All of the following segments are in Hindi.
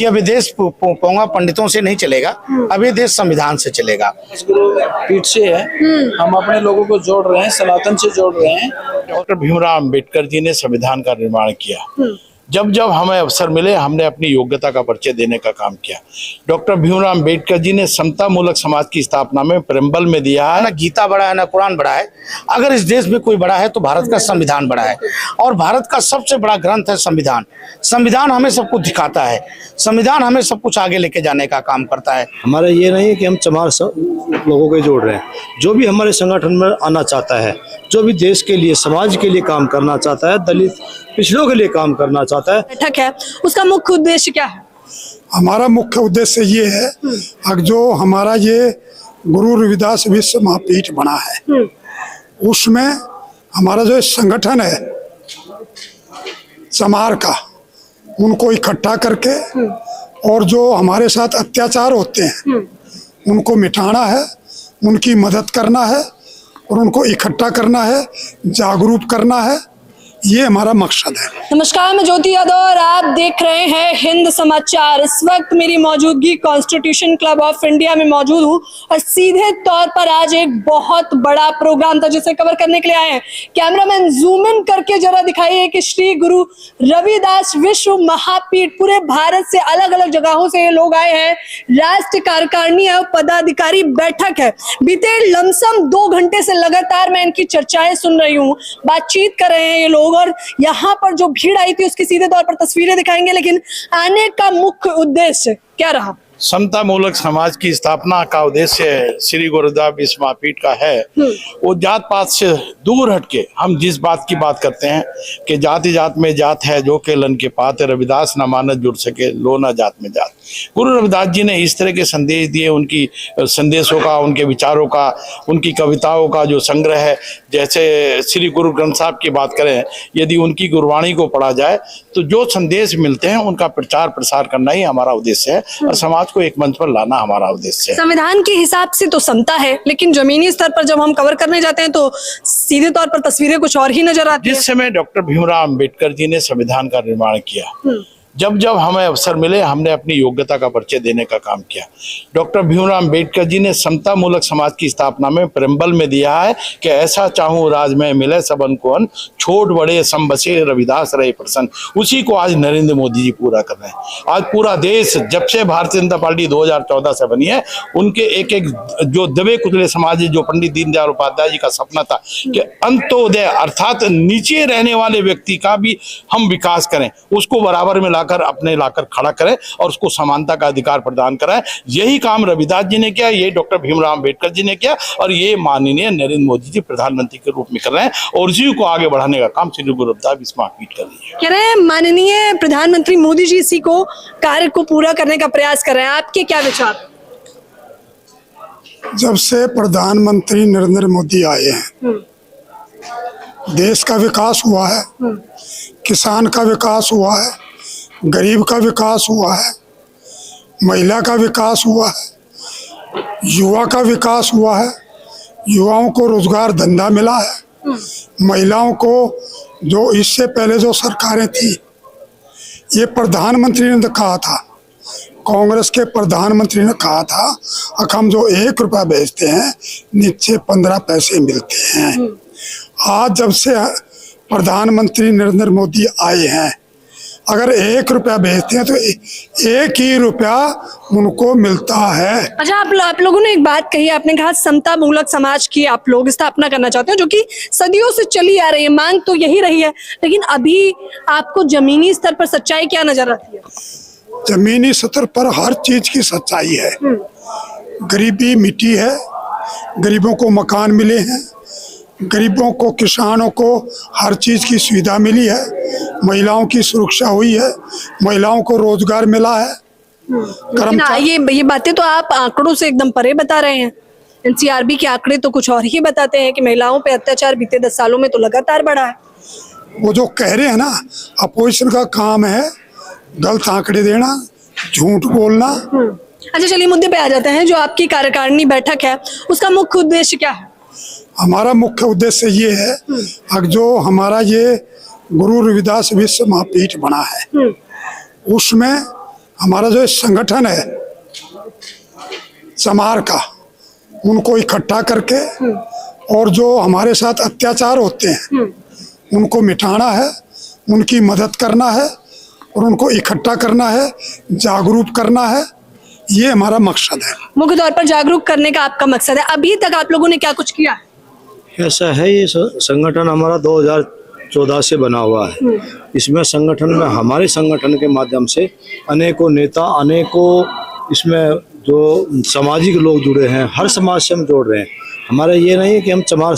कि अब ये देश पोंगा पंडितों से नहीं चलेगा, अब ये देश संविधान से चलेगा। पीठ से है, हम अपने लोगों को जोड़ रहे हैं, सनातन से जोड़ रहे हैं। डॉक्टर भीमराव अंबेडकर जी ने संविधान का निर्माण किया। जब जब हमें अवसर मिले हमने अपनी योग्यता का परिचय देने का काम किया। डॉक्टर भीमराव अंबेडकर जी ने समता मूलक समाज की स्थापना में प्रेम्बल में दिया है, ना गीता बड़ा है ना कुरान बड़ा है। अगर इस देश में कोई बड़ा है तो भारत का संविधान बड़ा है, और भारत का सबसे बड़ा ग्रंथ है संविधान। संविधान हमें सब कुछ दिखाता है, संविधान हमें सब कुछ आगे लेके जाने का काम करता है। हमारा ये नहीं है कि हम चमार लोगों को जोड़ रहे हैं। जो भी हमारे संगठन में आना चाहता है, जो भी देश के लिए समाज के लिए काम करना चाहता है, दलित पिछड़ों के लिए काम करना चाहता है, बैठक है, उसका मुख्य उद्देश्य क्या है? हमारा मुख्य उद्देश्य ये है कि जो हमारा ये गुरु रविदास विश्व महापीठ बना है, उसमें हमारा जो संगठन है चमार का, उनको इकट्ठा करके और जो हमारे साथ अत्याचार होते हैं उनको मिटाना है, उनकी मदद करना है और उनको इकट्ठा करना है, जागरूक करना है। ये हमारा मकसद है। नमस्कार, मैं ज्योति यादव और आप देख रहे हैं हिंद समाचार। इस वक्त मेरी मौजूदगी कॉन्स्टिट्यूशन क्लब ऑफ इंडिया में मौजूद हूँ और सीधे तौर पर आज एक बहुत बड़ा प्रोग्राम था जिसे कवर करने के लिए आए हैं। कैमरामैन जूम इन करके जरा दिखाइए कि श्री गुरु रविदास विश्व महापीठ, पूरे भारत से अलग अलग जगहों से ये लोग आए हैं। राष्ट्रीय कार्यकारिणी और पदाधिकारी बैठक है। बीते लमसम 2 घंटे से लगातार मैं इनकी चर्चाएं सुन रही हूँ, बातचीत कर रहे हैं ये लोग, और यहाँ पर जो भीड़ आई थी उसकी सीधे तौर पर तस्वीरें दिखाएंगे। लेकिन आने का मुख्य उद्देश्य क्या रहा? समता मूलक समाज की स्थापना का उद्देश्य श्री गुरुदेव विश्व महापीठ का है। वो जात पात से दूर हटके हम जिस बात की बात करते हैं कि जाति जात में जात है जो के लन के पात, रविदास न मानत जुड़ सके लो ना जात में जात। गुरु रविदास जी ने इस तरह के संदेश दिए, उनकी संदेशों का, उनके विचारों का, उनकी कविताओं का जो संग्रह है। जैसे श्री गुरु ग्रंथ साहब की बात करें, यदि उनकी गुरबाणी को पढ़ा जाए तो जो संदेश मिलते हैं उनका प्रचार प्रसार करना ही हमारा उद्देश्य है और समाज को एक मंच पर लाना हमारा उद्देश्य है। संविधान के हिसाब से तो समता है, लेकिन जमीनी स्तर पर जब हम कवर करने जाते हैं तो सीधे तौर पर तस्वीरें कुछ और ही नजर आती हैं। जिस समय डॉक्टर भीमराव अंबेडकर जी ने संविधान का निर्माण किया, जब जब हमें अवसर मिले हमने अपनी योग्यता का परिचय देने का काम किया। डॉक्टर भीमराव अंबेडकर जी ने समता मूलक समाज की स्थापना में प्रेम्बल में दिया है कि ऐसा चाहूं राज में मिले सबन को अन, छोट बड़े सम बसे रविदास रहे प्रसन्न। उसी को आज नरेंद्र मोदी जी पूरा कर रहे हैं। आज पूरा देश, जब से भारतीय जनता पार्टी 2014 से बनी है, उनके एक एक जो दबे कुचले समाज, जो पंडित दीनदयाल उपाध्याय जी का सपना था कि अंत्योदय अर्थात नीचे रहने वाले व्यक्ति का भी हम विकास करें, उसको बराबर में लाकर खड़ा करें और उसको समानता का अधिकार प्रदान कराएं। यही काम रविदास जी ने किया, ये डॉक्टर भीमराव अंबेडकर जी ने किया और ये माननीय नरेंद्र मोदी जी प्रधानमंत्री के रूप में कर रहे हैं और इसी को आगे बढ़ाने का काम श्री गुरु रविदास विश्व महापीठ कर रही है। कह रहे हैं माननीय प्रधानमंत्री मोदी जी इसी को कार्य को पूरा करने का प्रयास कर रहे हैं। आपके क्या विचार? जब से प्रधानमंत्री नरेंद्र मोदी आए हैं, देश का विकास हुआ है, किसान का विकास हुआ है, गरीब का विकास हुआ है, महिला का विकास हुआ है, युवा का विकास हुआ है, युवाओं को रोजगार धंधा मिला है, महिलाओं को जो इससे पहले जो सरकारें थी, ये प्रधानमंत्री ने कहा था, कांग्रेस के प्रधानमंत्री ने कहा था कि हम जो 1 रुपया बेचते हैं नीचे 15 पैसे मिलते हैं। आज जब से प्रधानमंत्री नरेंद्र मोदी आए हैं, अगर 1 रुपया बेचते हैं तो 1 ही रुपया उनको मिलता है। अच्छा, आप लोगों ने एक बात कही, आपने कहा समता मूलक समाज की आप लोग स्थापना करना चाहते हो, जो कि सदियों से चली आ रही है, मांग तो यही रही है। लेकिन अभी आपको जमीनी स्तर पर सच्चाई क्या नजर आती है? जमीनी स्तर पर हर चीज की सच्चाई है। गरीबी मिटी है, गरीबों को मकान मिले हैं, गरीबों को, किसानों को हर चीज की सुविधा मिली है, महिलाओं की सुरक्षा हुई है, महिलाओं को रोजगार मिला है। ये बातें तो आप आंकड़ों से एकदम परे बता रहे हैं। एनसीआरबी के आंकड़े तो कुछ और ही बताते हैं कि महिलाओं पे अत्याचार बीते 10 सालों में तो लगातार बढ़ा है। वो जो कह रहे हैं ना, अपोजिशन का काम है गलत आंकड़े देना, झूठ बोलना। अच्छा, चलिए मुद्दे पे आ जाते हैं। जो आपकी कार्यकारिणी बैठक है उसका मुख्य उद्देश्य क्या है? हमारा मुख्य उद्देश्य ये है कि जो हमारा ये गुरु रविदास विश्व महापीठ बना है, उसमें हमारा जो संगठन है चमार का, उनको इकट्ठा करके और जो हमारे साथ अत्याचार होते हैं उनको मिटाना है, उनकी मदद करना है और उनको इकट्ठा करना है, जागरूक करना है। ये हमारा मकसद है। मुख्य तौर पर जागरूक करने का आपका मकसद है। अभी तक आप लोगों ने क्या कुछ किया है? ऐसा है, ये संगठन हमारा 2014 से बना हुआ है। इसमें संगठन में हमारे संगठन के माध्यम से अनेकों नेता, अनेकों इसमें जो सामाजिक लोग जुड़े हैं, हर समाज से हम जोड़ रहे हैं। हमारा ये नहीं है कि हम चमार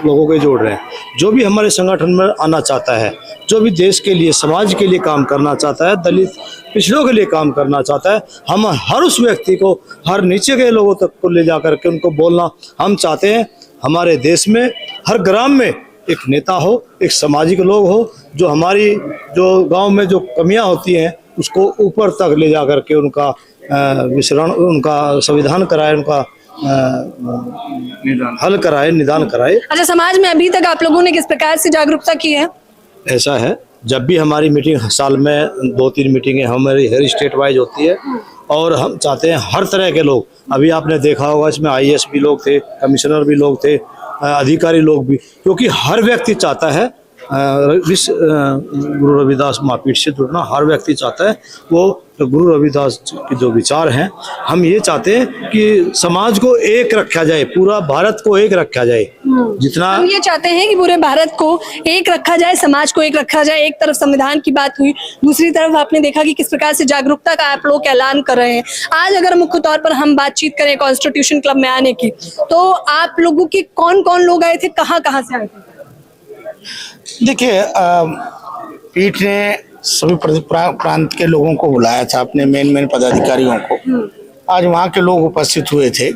लोगों को जोड़ रहे हैं। जो भी हमारे संगठन में आना चाहता है, जो भी देश के लिए, समाज के लिए काम करना चाहता है, दलित पिछड़ों के लिए काम करना चाहता है, हम हर उस व्यक्ति को, हर नीचे के लोगों तक को ले जा करके उनको बोलना हम चाहते हैं। हमारे देश में हर ग्राम में एक नेता हो, एक सामाजिक लोग हो, जो हमारी जो गांव में जो कमियां होती हैं उसको ऊपर तक ले जा करके उनका विश्राम, उनका संविधान कराए, उनका हल कराए, निदान कराए। अच्छा, समाज में अभी तक आप लोगों ने किस प्रकार से जागरूकता की है? ऐसा है, जब भी हमारी मीटिंग, साल में 2-3 मीटिंगें हमारी हर स्टेट वाइज होती है और हम चाहते हैं हर तरह के लोग, अभी आपने देखा होगा इसमें IAS भी लोग थे, कमिश्नर भी लोग थे, अधिकारी लोग भी, क्योंकि हर व्यक्ति चाहता है गुरु रविदास महापीठ से जुड़ना। हर व्यक्ति चाहता है वो गुरु रविदास के जो विचार हैं, हम ये चाहते हैं कि समाज को एक रखा जाए, पूरा भारत को एक रखा जाए। जितना हम ये चाहते हैं कि पूरे भारत को एक रखा जाए, समाज को एक रखा जाए। एक तरफ संविधान की बात हुई, दूसरी तरफ आपने देखा कि किस प्रकार से जागरूकता का आप लोग ऐलान कर रहे हैं। आज अगर मुख्य तौर पर हम बातचीत करें कॉन्स्टिट्यूशन क्लब में आने की, तो आप लोगों के कौन कौन लोग आए थे, कहाँ कहाँ से आए थे? देखिए, पीठ ने सभी प्रांत के लोगों को बुलाया था, अपने मेन पदाधिकारियों को। आज वहाँ के लोग उपस्थित हुए थे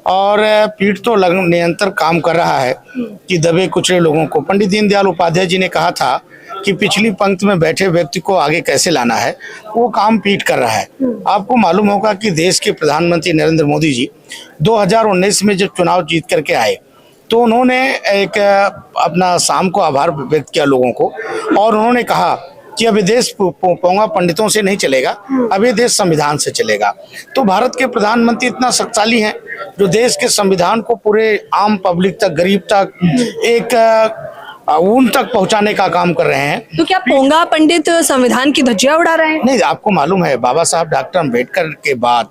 और पीठ तो निरंतर काम कर रहा है कि दबे कुचले लोगों को, पंडित दीनदयाल उपाध्याय जी ने कहा था कि पिछली पंक्ति में बैठे व्यक्ति को आगे कैसे लाना है, वो काम पीठ कर रहा है। आपको मालूम होगा कि देश के प्रधानमंत्री नरेंद्र मोदी जी 2019 में जब चुनाव जीत करके आए तो उन्होंने एक अपना शाम को आभार व्यक्त किया लोगों को, और उन्होंने कहा कि अब ये देश पोंगा पंडितों से नहीं चलेगा, अब ये देश संविधान से चलेगा। तो भारत के प्रधानमंत्री इतना शक्तिशाली हैं जो देश के संविधान को पूरे आम पब्लिक तक, गरीब तक, एक उन तक पहुंचाने का काम कर रहे हैं। तो क्या पोंगा पंडित संविधान की धज्जियां उड़ा रहे हैं? नहीं, आपको मालूम है बाबा साहब डॉक्टर अम्बेडकर के बाद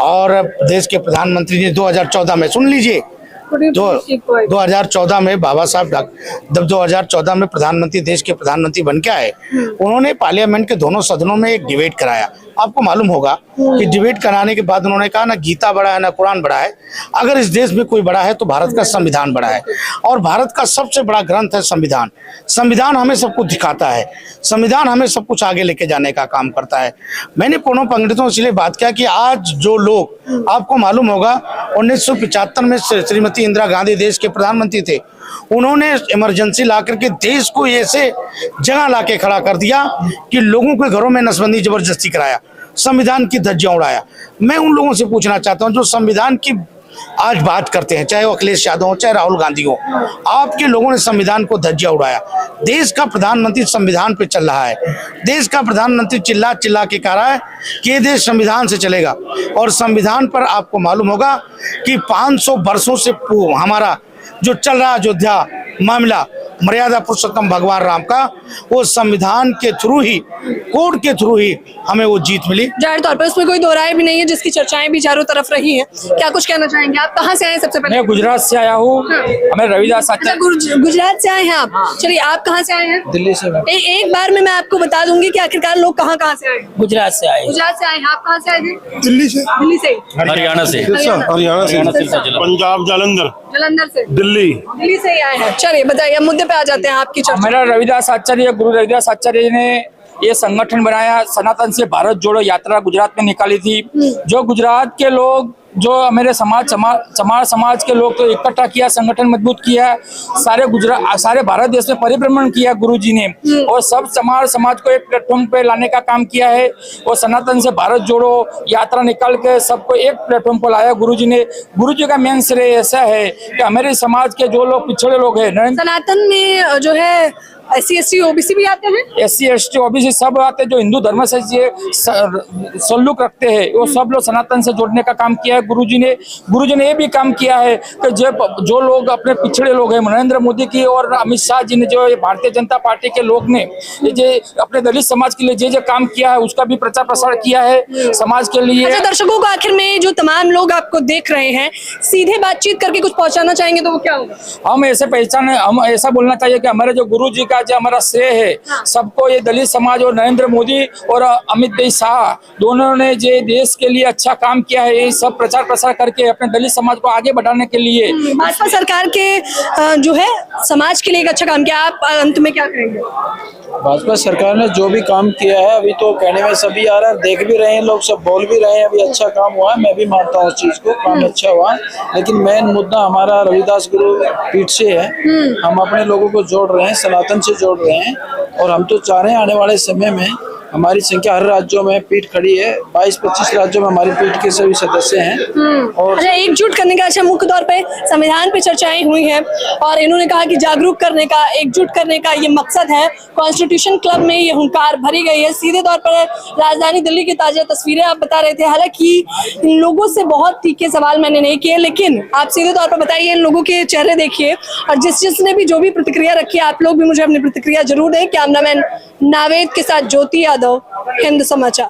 और देश के प्रधानमंत्री ने 2014 में, सुन लीजिए, 2014 में बाबा साहब जब 2014 में प्रधानमंत्री, देश के प्रधानमंत्री बन के आए, उन्होंने पार्लियामेंट के दोनों सदनों में एक डिबेट कराया। आपको मालूम होगा कि डिबेट कराने के बाद उन्होंने कहा ना गीता बड़ा है ना कुरान बड़ा है, अगर इस देश में कोई बड़ा है तो भारत का संविधान बड़ा है। और भारत का सबसे बड़ा ग्रंथ है संविधान। संविधान हमें सब कुछ दिखाता है, संविधान हमें सब कुछ आगे लेके जाने का काम करता है। मैंने पोनो पंडितों से बात किया कि आज जो लोग, आपको मालूम होगा 1975 में श्रीमती इंदिरा गांधी देश के प्रधानमंत्री थे, उन्होंने इमरजेंसी ला करके देश को ऐसे जगह लाके खड़ा कर दिया कि लोगों के घरों में नसबंदी जबरदस्ती कराया, संविधान की धज्जियां उड़ाया। मैं उन लोगों से पूछना चाहता हूं जो संविधान की आज बात करते हैं, चाहे वो अखिलेश यादव हो, चाहे राहुल गांधी हो, आपके लोगों ने संविधान को धज्जियां उड़ाया। देश का प्रधानमंत्री संविधान पे चल रहा है, देश का प्रधानमंत्री चिल्ला चिल्ला के कह रहा है कि ये देश संविधान से चलेगा। और संविधान पर आपको मालूम होगा कि 500 वर्षों से हमारा जो चल रहा अयोध्या मामला, मर्यादा पुरुषोत्तम भगवान राम का, वो संविधान के थ्रू ही, कोर्ट के थ्रू ही हमें वो जीत मिली। जाहिर तौर पर उसमें कोई दो राय भी नहीं है, जिसकी चर्चाएं भी चारों तरफ रही हैं। क्या कुछ कहना चाहेंगे? आप कहाँ से आए सबसे पहले? मैं गुजरात से आया हूँ। हमें रविदास अच्छा, गुजरात से आए हैं आप। चलिए, आप कहाँ से आए हैं? दिल्ली से। एक बार में मैं आपको बता दूंगी कि आखिरकार लोग कहाँ कहाँ से आए। गुजरात से आए। गुजरात से आए हैं। आप कहाँ से आए थे? दिल्ली से। दिल्ली से। हरियाणा से। हरियाणा से। पंजाब, जालंधर, जलंधर से। दिल्ली से ही आए हैं। चलिए बताइए, अब मुद्दे पे आ जाते हैं आपकी चर्चा। मेरा रविदास आचार्य, गुरु रविदास आचार्य ने ये संगठन बनाया, सनातन से भारत जोड़ो यात्रा गुजरात में निकाली थी। जो गुजरात के लोग, जो मेरे समाज के लोग तो इकट्ठा किया, संगठन मजबूत किया, सारे भारत देश में परिभ्रमण किया गुरुजी ने, और सब समाज को एक प्लेटफॉर्म पे लाने का काम किया है। और सनातन से भारत जोड़ो यात्रा निकाल के सबको एक प्लेटफॉर्म पर लाया गुरुजी ने। गुरुजी का मेन श्रेय ऐसा है कि हमारे समाज के जो लोग पिछड़े लोग हैं, सनातन में जो है SC OBC भी आते हैं? SC ST OBC सब आते हैं जो हिंदू धर्म से ये सल्लुक रखते हैं, वो सब लोग सनातन से जोड़ने का काम किया है। गुरुजी ने ये भी काम किया है कि जो लोग अपने पिछड़े लोग हैं, नरेंद्र मोदी की और अमित शाह जी ने जो भारतीय जनता पार्टी के लोग ने ये अपने दलित समाज के लिए जो काम किया है उसका भी प्रचार प्रसार किया है समाज के लिए। अच्छा, दर्शकों को आखिर में जो तमाम लोग आपको देख रहे हैं, सीधे बातचीत करके कुछ पहुंचाना चाहेंगे तो वो क्या होगा? हम ऐसा बोलना चाहिए कि हमारे जो गुरु जी का जो हमारा श्रेय है सबको ये दलित समाज और नरेंद्र मोदी और अमित भाई शाह दोनों ने जो देश के लिए अच्छा काम किया है, ये सब प्रचार प्रसार करके अपने दलित समाज को आगे बढ़ाने के लिए भाजपा सरकार के जो है समाज के लिए एक अच्छा काम किया। आप अंत में क्या कहेंगे? भाजपा सरकार ने जो भी काम किया है अभी तो कहने में सभी आ रहा है, देख भी रहे हैं लोग, सब बोल भी रहे हैं अभी अच्छा काम हुआ है। मैं भी मानता हूँ उस चीज को, काम अच्छा हुआ है, लेकिन मेन मुद्दा हमारा रविदास गुरु पीठ से है। हम अपने लोगों को जोड़ रहे हैं, सनातन से जोड़ रहे हैं, और हम तो चाह रहे हैं आने वाले समय में हमारी संख्या हर राज्यों में पीठ खड़ी है, 22-25 राज्यों में हमारी पीठ के सभी सदस्य हैं। और अच्छा, एकजुट करने का, अच्छा मुख्य तौर पे संविधान पे चर्चाएं हुई हैं और इन्होंने कहा कि जागरूक करने का, एकजुट करने का ये मकसद है। कॉन्स्टिट्यूशन क्लब में ये हुंकार भरी गई है। सीधे तौर पर राजधानी दिल्ली की ताजा तस्वीरें आप बता रहे थे। हालांकि इन लोगों से बहुत तीखे सवाल मैंने नहीं किए, लेकिन आप सीधे तौर पर बताइए, इन लोगों के चेहरे देखिए और जिसने भी जो भी प्रतिक्रिया रखी है, आप लोग भी मुझे अपनी प्रतिक्रिया जरूर दें। कैमरामैन नावेद के साथ ज्योति यादव, हिंद समाचार।